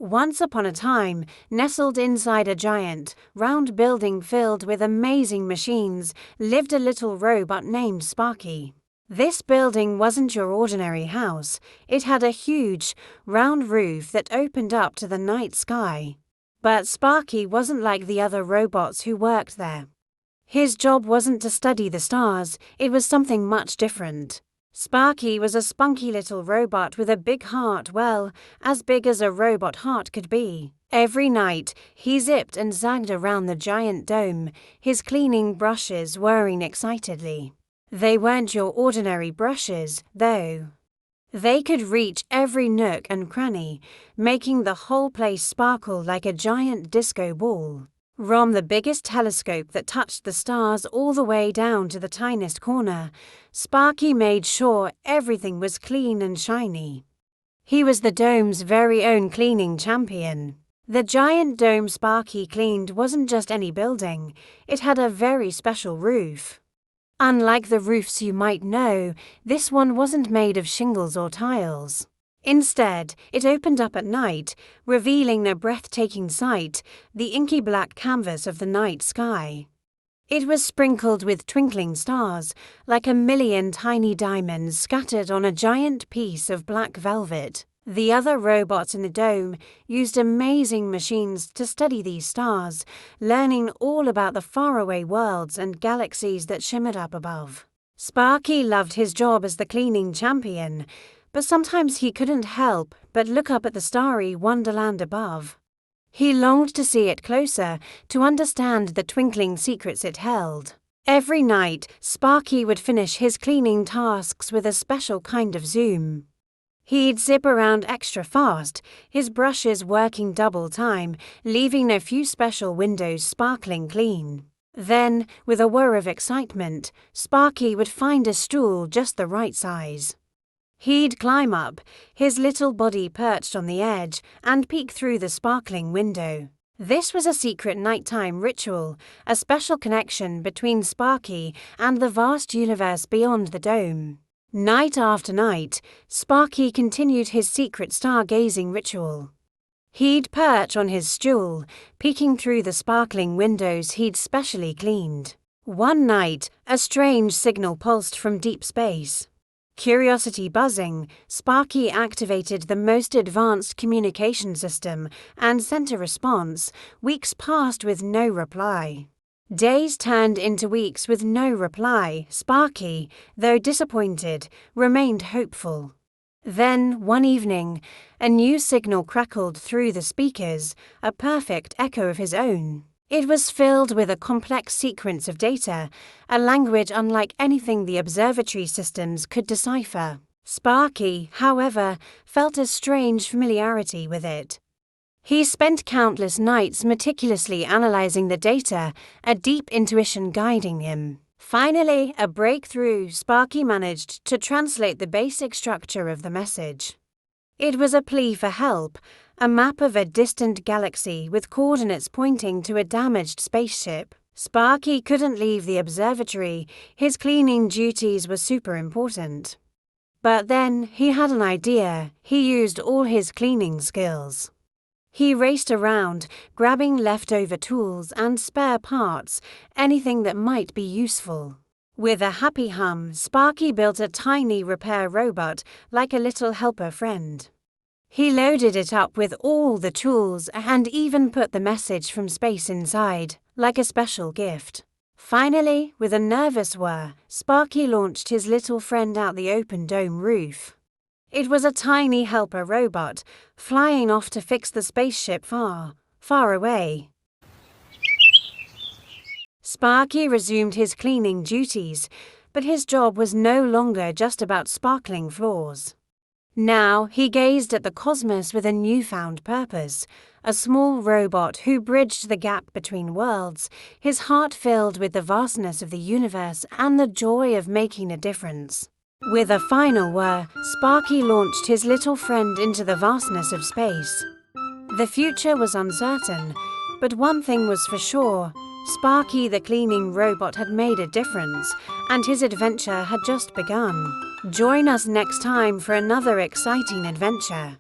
Once upon a time, nestled inside a giant, round building filled with amazing machines, lived a little robot named Sparky. This building wasn't your ordinary house. It had a huge, round roof that opened up to the night sky. But Sparky wasn't like the other robots who worked there. His job wasn't to study the stars, it was something much different. Sparky was a spunky little robot with a big heart, well, as big as a robot heart could be. Every night, he zipped and zagged around the giant dome, his cleaning brushes whirring excitedly. They weren't your ordinary brushes, though. They could reach every nook and cranny, making the whole place sparkle like a giant disco ball. From the biggest telescope that touched the stars all the way down to the tiniest corner, Sparky made sure everything was clean and shiny. He was the dome's very own cleaning champion. The giant dome Sparky cleaned wasn't just any building, it had a very special roof. Unlike the roofs you might know, this one wasn't made of shingles or tiles. Instead, it opened up at night, revealing a breathtaking sight, the inky black canvas of the night sky. It was sprinkled with twinkling stars, like a million tiny diamonds scattered on a giant piece of black velvet. The other robots in the dome used amazing machines to study these stars, learning all about the faraway worlds and galaxies that shimmered up above. Sparky loved his job as the cleaning champion, but sometimes he couldn't help but look up at the starry wonderland above. He longed to see it closer, to understand the twinkling secrets it held. Every night, Sparky would finish his cleaning tasks with a special kind of zoom. He'd zip around extra fast, his brushes working double time, leaving a few special windows sparkling clean. Then, with a whir of excitement, Sparky would find a stool just the right size. He'd climb up, his little body perched on the edge, and peek through the sparkling window. This was a secret nighttime ritual, a special connection between Sparky and the vast universe beyond the dome. Night after night, Sparky continued his secret stargazing ritual. He'd perch on his stool, peeking through the sparkling windows he'd specially cleaned. One night, a strange signal pulsed from deep space. Curiosity buzzing, Sparky activated the most advanced communication system and sent a response. Weeks passed with no reply. Days turned into weeks with no reply. Sparky, though disappointed, remained hopeful. Then, one evening, a new signal crackled through the speakers, a perfect echo of his own. It was filled with a complex sequence of data, a language unlike anything the observatory systems could decipher. Sparky, however, felt a strange familiarity with it. He spent countless nights meticulously analyzing the data, a deep intuition guiding him. Finally, a breakthrough, Sparky managed to translate the basic structure of the message. It was a plea for help, a map of a distant galaxy with coordinates pointing to a damaged spaceship. Sparky couldn't leave the observatory, his cleaning duties were super important. But then he had an idea. He used all his cleaning skills. He raced around, grabbing leftover tools and spare parts, anything that might be useful. With a happy hum, Sparky built a tiny repair robot like a little helper friend. He loaded it up with all the tools and even put the message from space inside, like a special gift. Finally, with a nervous whir, Sparky launched his little friend out the open dome roof. It was a tiny helper robot, flying off to fix the spaceship far, far away. Sparky resumed his cleaning duties, but his job was no longer just about sparkling floors. Now he gazed at the cosmos with a newfound purpose, a small robot who bridged the gap between worlds, his heart filled with the vastness of the universe and the joy of making a difference. With a final whir, Sparky launched his little friend into the vastness of space. The future was uncertain, but one thing was for sure. Sparky the cleaning robot had made a difference, and his adventure had just begun. Join us next time for another exciting adventure.